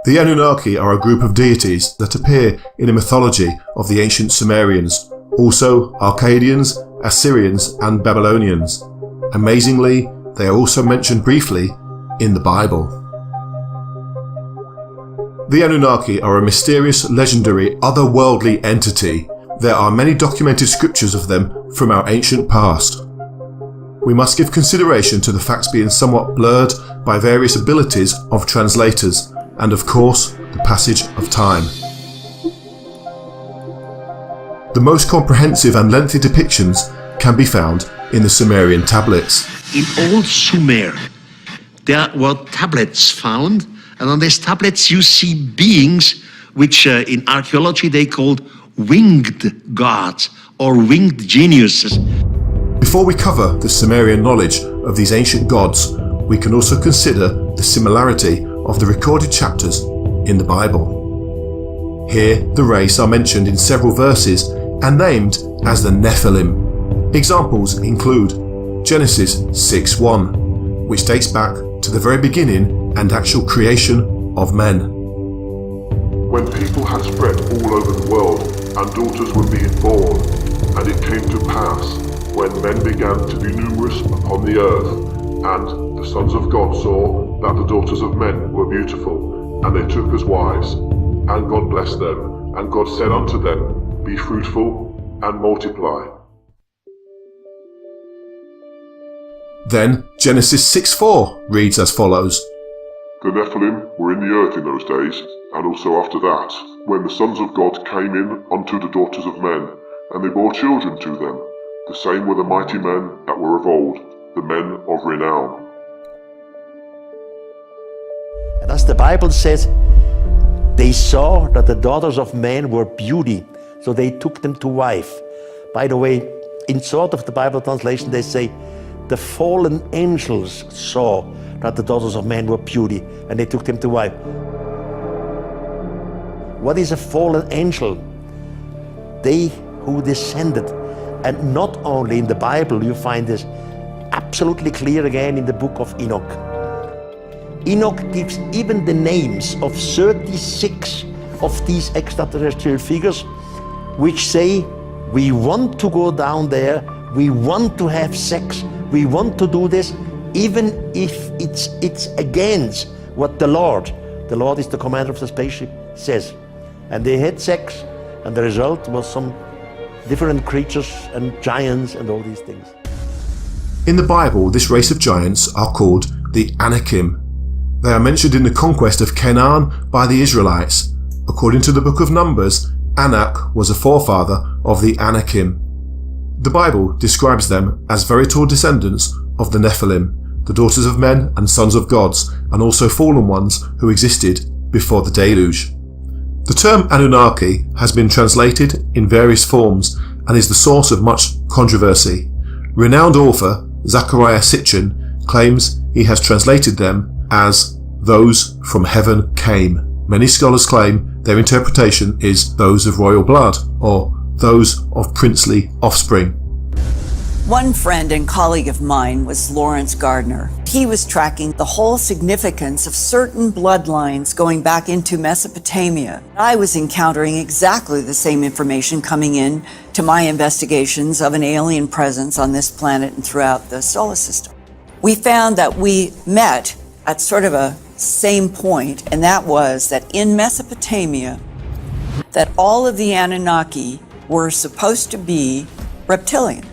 The Anunnaki are a group of deities that appear in the mythology of the ancient Sumerians, also Akkadians, Assyrians and Babylonians. Amazingly, they are also mentioned briefly in the Bible. The Anunnaki are a mysterious, legendary, otherworldly entity. There are many documented scriptures of them from our ancient past. We must give consideration to the facts being somewhat blurred by various abilities of translators and, of course, the passage of time. The most comprehensive and lengthy depictions can be found in the Sumerian tablets. In old Sumer, there were tablets found, and on these tablets you see beings which in archaeology they called winged gods or winged geniuses. Before we cover the Sumerian knowledge of these ancient gods, we can also consider the similarity of the recorded chapters in the Bible. Here, the race are mentioned in several verses and named as the Nephilim. Examples include Genesis 6:1, which dates back to the very beginning and actual creation of men. When people had spread all over the world, and daughters were being born, and it came to pass, when men began to be numerous upon the earth, and the sons of God saw that the daughters of men were beautiful, and they took as wives, and God blessed them, and God said unto them, Be fruitful, and multiply. Then Genesis 6:4 reads as follows. The Nephilim were in the earth in those days, and also after that, when the sons of God came in unto the daughters of men, and they bore children to them. The same were the mighty men that were of old, the men of renown. And as the Bible says, they saw that the daughters of men were beauty, so they took them to wife. By the way, in sort of the Bible translation, they say, the fallen angels saw that the daughters of men were beauty, and they took them to wife. What is a fallen angel? They who descended. And not only in the Bible, you find this absolutely clear again in the book of Enoch. Enoch gives even the names of 36 of these extraterrestrial figures, which say, we want to go down there, we want to have sex, we want to do this, even if it's against what the Lord is the commander of the spaceship, says. And they had sex, and the result was some different creatures and giants and all these things. In the Bible, this race of giants are called the Anakhim. They are mentioned in the conquest of Canaan by the Israelites. According to the book of Numbers, Anak was a forefather of the Anakhim. The Bible describes them as very tall descendants of the Nephilim, the daughters of men and sons of gods, and also fallen ones who existed before the deluge. The term Anunnaki has been translated in various forms and is the source of much controversy. Renowned author Zecharia Sitchin claims he has translated them as those from heaven came. Many scholars claim their interpretation is those of royal blood or those of princely offspring. One friend and colleague of mine was Lawrence Gardner. He was tracking the whole significance of certain bloodlines going back into Mesopotamia. I was encountering exactly the same information coming in to my investigations of an alien presence on this planet and throughout the solar system. We found that we met at sort of a same point, and that was that in Mesopotamia, that all of the Anunnaki were supposed to be reptilian.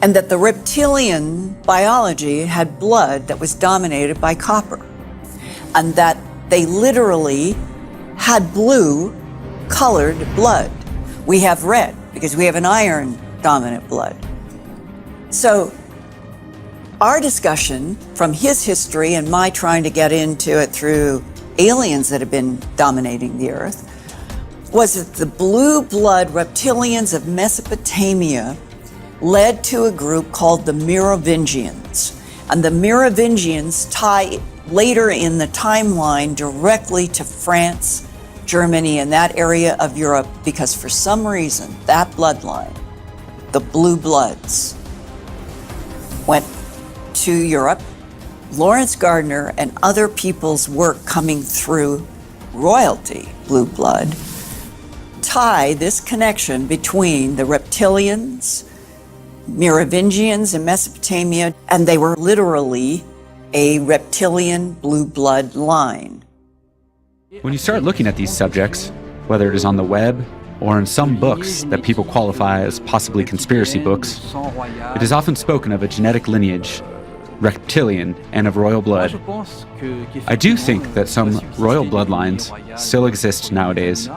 And that the reptilian biology had blood that was dominated by copper. And that they literally had blue colored blood. We have red because we have an iron dominant blood. So our discussion from his history and my trying to get into it through aliens that have been dominating the earth was that the blue blood reptilians of Mesopotamia led to a group called the Merovingians. And the Merovingians tie later in the timeline directly to France, Germany, and that area of Europe, because for some reason, that bloodline, the blue bloods, went to Europe, Lawrence Gardner and other people's work coming through royalty, blue blood, tie this connection between the reptilians, Merovingians in Mesopotamia, and they were literally a reptilian blue blood line. When you start looking at these subjects, whether it is on the web or in some books that people qualify as possibly conspiracy books, it is often spoken of a genetic lineage, reptilian, and of royal blood. I do think that some royal bloodlines still exist nowadays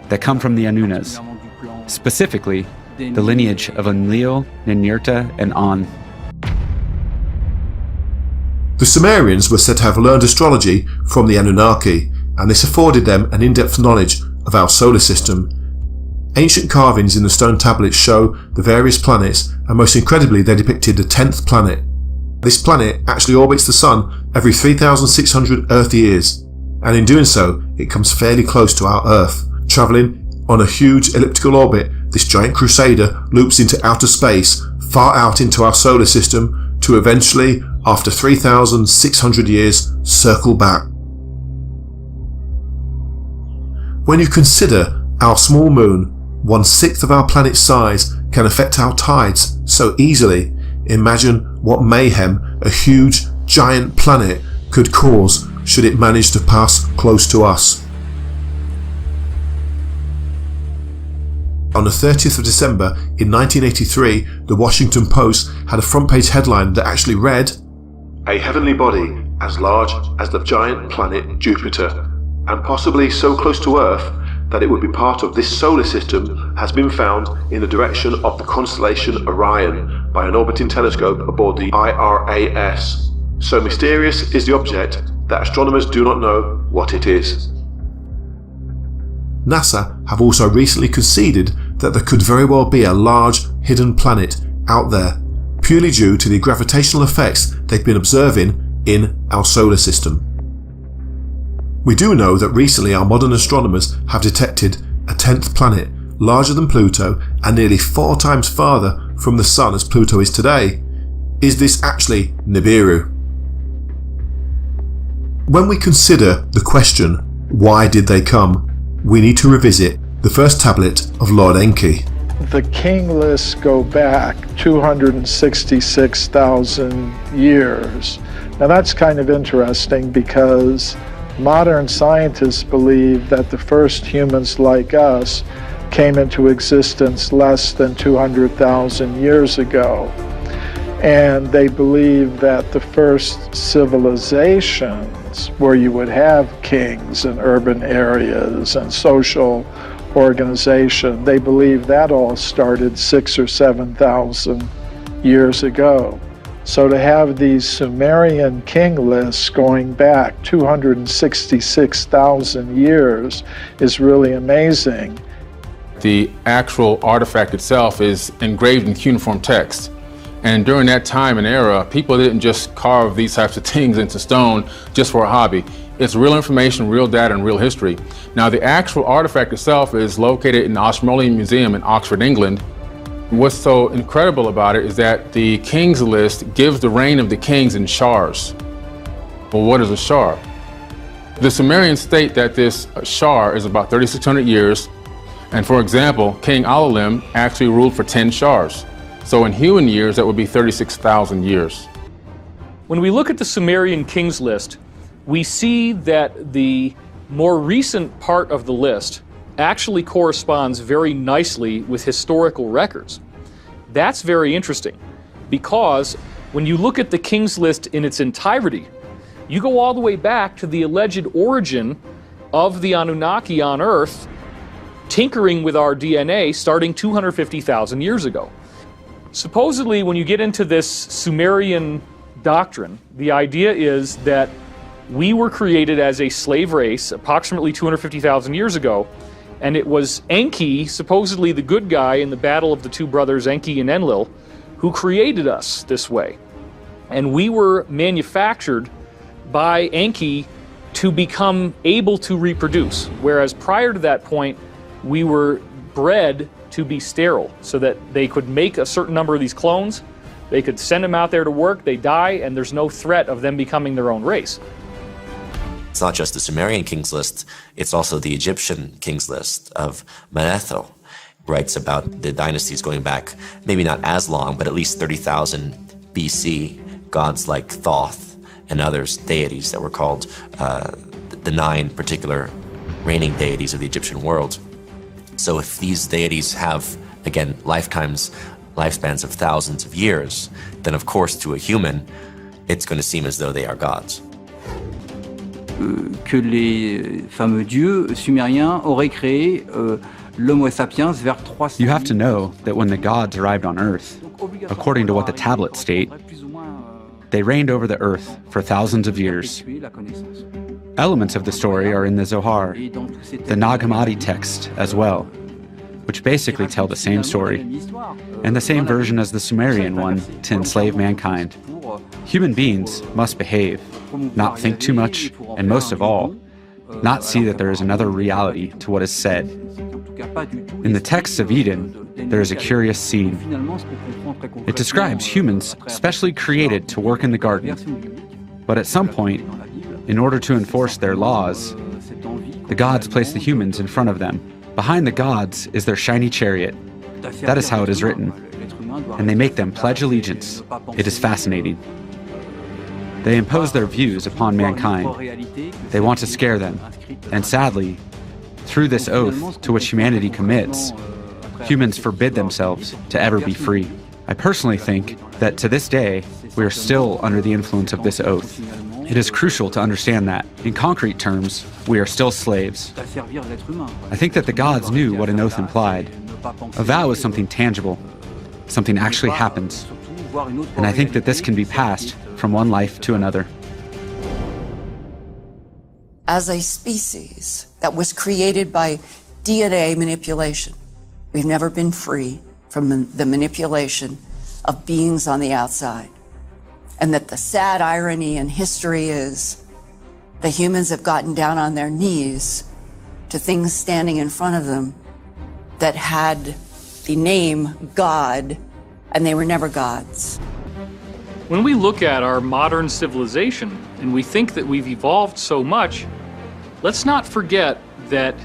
that come from the Anunnakis, specifically the lineage of Enlil, Ninurta, and An. The Sumerians were said to have learned astrology from the Anunnaki, and this afforded them an in-depth knowledge of our solar system. Ancient carvings in the stone tablets show the various planets, and most incredibly they depicted the 10th planet. This planet actually orbits the Sun every 3,600 Earth years, and in doing so it comes fairly close to our Earth. Travelling on a huge elliptical orbit, this giant crusader loops into outer space, far out into our solar system, to eventually, after 3,600 years, circle back. When you consider our small moon, 1/6 of our planet's size, can affect our tides so easily, imagine what mayhem a huge, giant planet could cause should it manage to pass close to us. On the 30th of December in 1983, the Washington Post had a front-page headline that actually read, "A heavenly body as large as the giant planet Jupiter, and possibly so close to Earth that it would be part of this solar system, has been found in the direction of the constellation Orion by an orbiting telescope aboard the IRAS. So mysterious is the object that astronomers do not know what it is." NASA have also recently conceded that there could very well be a large hidden planet out there, purely due to the gravitational effects they've been observing in our solar system. We do know that recently our modern astronomers have detected a 10th planet, larger than Pluto and nearly 4 times farther from the Sun as Pluto is today. Is this actually Nibiru? When we consider the question, why did they come, we need to revisit the first tablet of Lord Enki. The king lists go back 266,000 years. Now that's kind of interesting because modern scientists believe that the first humans like us came into existence less than 200,000 years ago. And they believe that the first civilizations where you would have kings and urban areas and social organization, they believe that all started 6,000 or 7,000 years ago. So to have these Sumerian king lists going back 266,000 years is really amazing. The actual artifact itself is engraved in cuneiform text. And during that time and era, people didn't just carve these types of things into stone just for a hobby. It's real information, real data, and real history. Now, the actual artifact itself is located in the Merovingian Museum in Oxford, England. What's so incredible about it is that the King's List gives the reign of the kings in shars. Well, what is a shar? The Sumerians state that this shar is about 3,600 years. And for example, King Elohim actually ruled for 10 shars. So in human years, that would be 36,000 years. When we look at the Sumerian Kings List, we see that the more recent part of the list actually corresponds very nicely with historical records. That's very interesting because when you look at the Kings List in its entirety, you go all the way back to the alleged origin of the Anunnaki on Earth tinkering with our DNA starting 250,000 years ago. Supposedly, when you get into this Sumerian doctrine, the idea is that we were created as a slave race approximately 250,000 years ago, and it was Enki, supposedly the good guy in the battle of the two brothers Enki and Enlil, who created us this way. And we were manufactured by Enki to become able to reproduce, whereas prior to that point, we were bred to be sterile so that they could make a certain number of these clones. They could send them out there to work, they die, and there's no threat of them becoming their own race. It's not just the Sumerian kings list, it's also the Egyptian kings list of Manetho. Writes about the dynasties going back, maybe not as long, but at least 30,000 BC, gods like Thoth and others, deities that were called the 9 particular reigning deities of the Egyptian world. So if these deities have, again, lifespans of thousands of years, then of course to a human, it's going to seem as though they are gods. Que les fameux dieux sumériens auraient créé l'Homo sapiens vers 300. You have to know that when the gods arrived on Earth, according to what the tablets state, they reigned over the Earth for thousands of years. Elements of the story are in the Zohar, the Nag Hammadi text as well, which basically tell the same story, and the same version as the Sumerian one to enslave mankind. Human beings must behave, not think too much, and most of all, not see that there is another reality to what is said. In the texts of Eden, there is a curious scene. It describes humans specially created to work in the garden, but at some point, in order to enforce their laws, the gods place the humans in front of them. Behind the gods is their shiny chariot. That is how it is written. And they make them pledge allegiance. It is fascinating. They impose their views upon mankind. They want to scare them. And sadly, through this oath to which humanity commits, humans forbid themselves to ever be free. I personally think that to this day, we are still under the influence of this oath. It is crucial to understand that, in concrete terms, we are still slaves. I think that the gods knew what an oath implied. A vow is something tangible, something actually happens. And I think that this can be passed from one life to another. As a species that was created by DNA manipulation, we've never been free from the manipulation of beings on the outside. And that the sad irony in history is the humans have gotten down on their knees to things standing in front of them that had the name God, and they were never gods. When we look at our modern civilization and we think that we've evolved so much, let's not forget that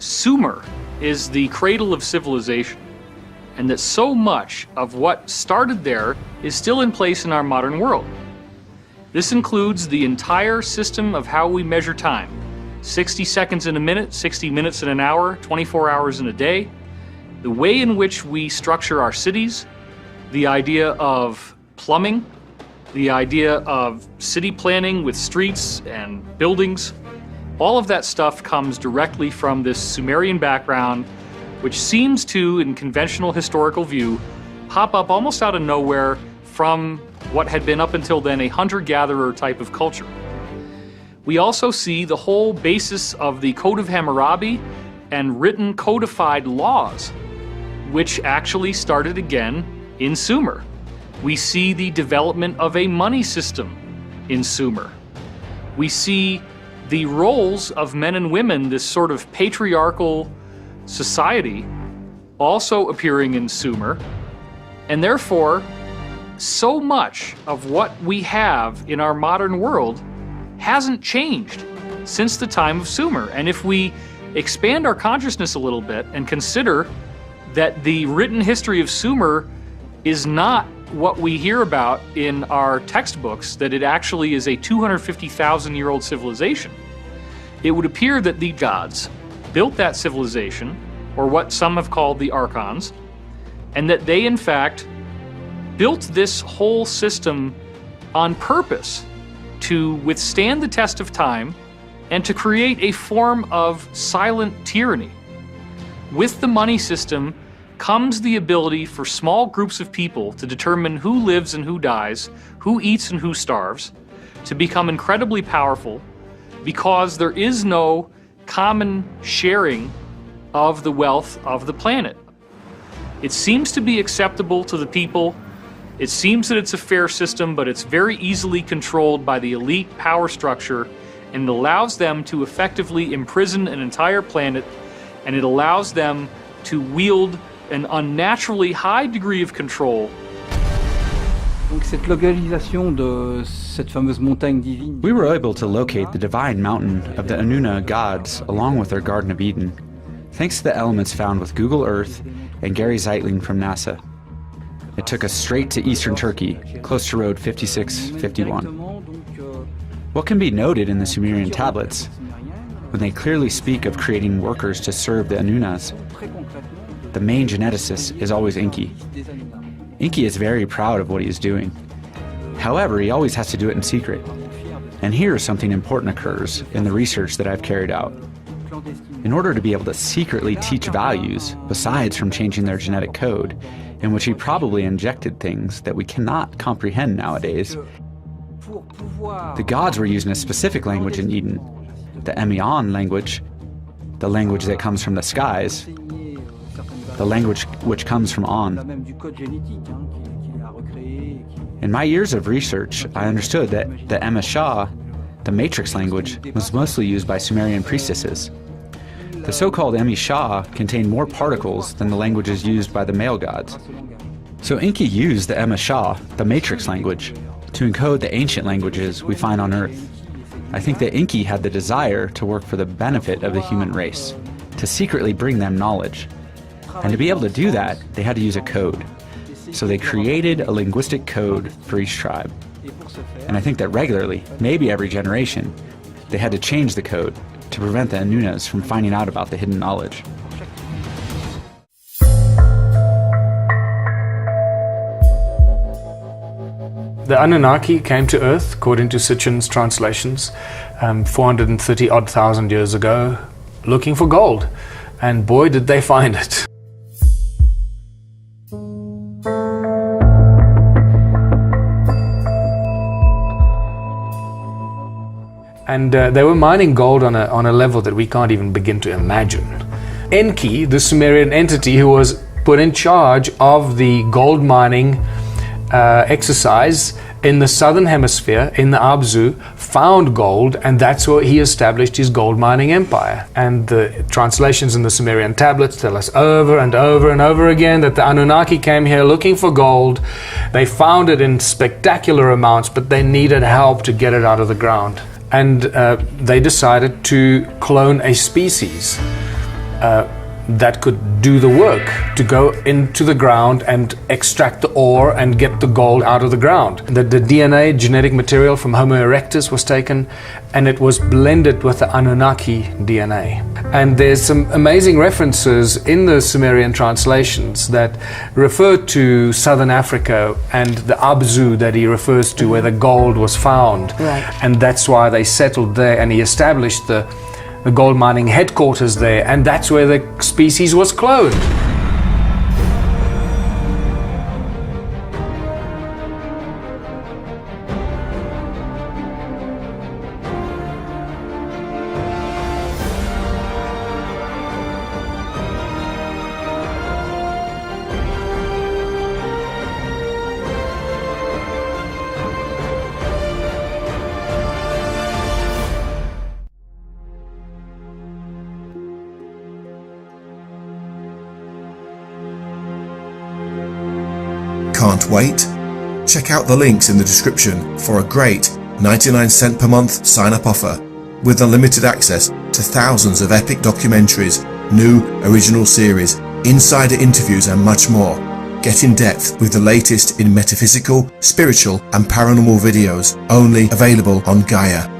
Sumer is the cradle of civilization, and that so much of what started there is still in place in our modern world. This includes the entire system of how we measure time. 60 seconds in a minute, 60 minutes in an hour, 24 hours in a day. The way in which we structure our cities, the idea of plumbing, the idea of city planning with streets and buildings, all of that stuff comes directly from this Sumerian background, which seems to, in conventional historical view, pop up almost out of nowhere from what had been up until then a hunter-gatherer type of culture. We also see the whole basis of the Code of Hammurabi and written codified laws, which actually started again in Sumer. We see the development of a money system in Sumer. We see the roles of men and women, this sort of patriarchal society, also appearing in Sumer, and therefore so much of what we have in our modern world hasn't changed since the time of Sumer. And if we expand our consciousness a little bit and consider that the written history of Sumer is not what we hear about in our textbooks, that it actually is a 250,000-year-old civilization, it would appear that the gods built that civilization, or what some have called the archons, and that they in fact built this whole system on purpose to withstand the test of time and to create a form of silent tyranny. With the money system comes the ability for small groups of people to determine who lives and who dies, who eats and who starves, to become incredibly powerful because there is no common sharing of the wealth of the planet. It seems to be acceptable to the people. It seems that it's a fair system, but it's very easily controlled by the elite power structure, and it allows them to effectively imprison an entire planet, and it allows them to wield an unnaturally high degree of control Donc cette localisation de cette fameuse montagne divine. We were able to locate the divine mountain of the Anunnaki gods along with their Garden of Eden, thanks to the elements found with Google Earth and Gary Zeitling from NASA. It took us straight to eastern Turkey, close to Road 5651. What can be noted in the Sumerian tablets, when they clearly speak of creating workers to serve the Anunnaki, the main geneticist is always Enki. Enki is very proud of what he is doing. However, he always has to do it in secret. And here something important occurs in the research that I've carried out. In order to be able to secretly teach values, besides from changing their genetic code, in which he probably injected things that we cannot comprehend nowadays, the gods were using a specific language in Eden, the Emion language, the language that comes from the skies, the language which comes from On. In my years of research, I understood that the Emeshah, the matrix language, was mostly used by Sumerian priestesses. The so-called Emeshah contained more particles than the languages used by the male gods. So Enki used the Emeshah, the matrix language, to encode the ancient languages we find on Earth. I think that Enki had the desire to work for the benefit of the human race, to secretly bring them knowledge. And to be able to do that, they had to use a code. So they created a linguistic code for each tribe. And I think that regularly, maybe every generation, they had to change the code to prevent the Anunnaki from finding out about the hidden knowledge. The Anunnaki came to Earth, according to Sitchin's translations, 430,000 years ago, looking for gold. And boy, did they find it. And they were mining gold on a level that we can't even begin to imagine. Enki, the Sumerian entity who was put in charge of the gold mining exercise in the southern hemisphere, in the Abzu, found gold, and that's where he established his gold mining empire. And the translations in the Sumerian tablets tell us over and over and over again that the Anunnaki came here looking for gold. They found it in spectacular amounts, but they needed help to get it out of the ground. And they decided to clone a species that could do the work, to go into the ground and extract the ore and get the gold out of the ground. The DNA, genetic material from Homo erectus was taken, and it was blended with the Anunnaki DNA. And there's some amazing references in the Sumerian translations that refer to southern Africa and the Abzu that he refers to, where the gold was found. Right. And that's why they settled there, and he established the gold mining headquarters there, and that's where the species was cloned. Can't wait? Check out the links in the description for a great 99-cent per month sign-up offer with unlimited access to thousands of epic documentaries, new original series, insider interviews and much more. Get in depth with the latest in metaphysical, spiritual and paranormal videos, only available on Gaia.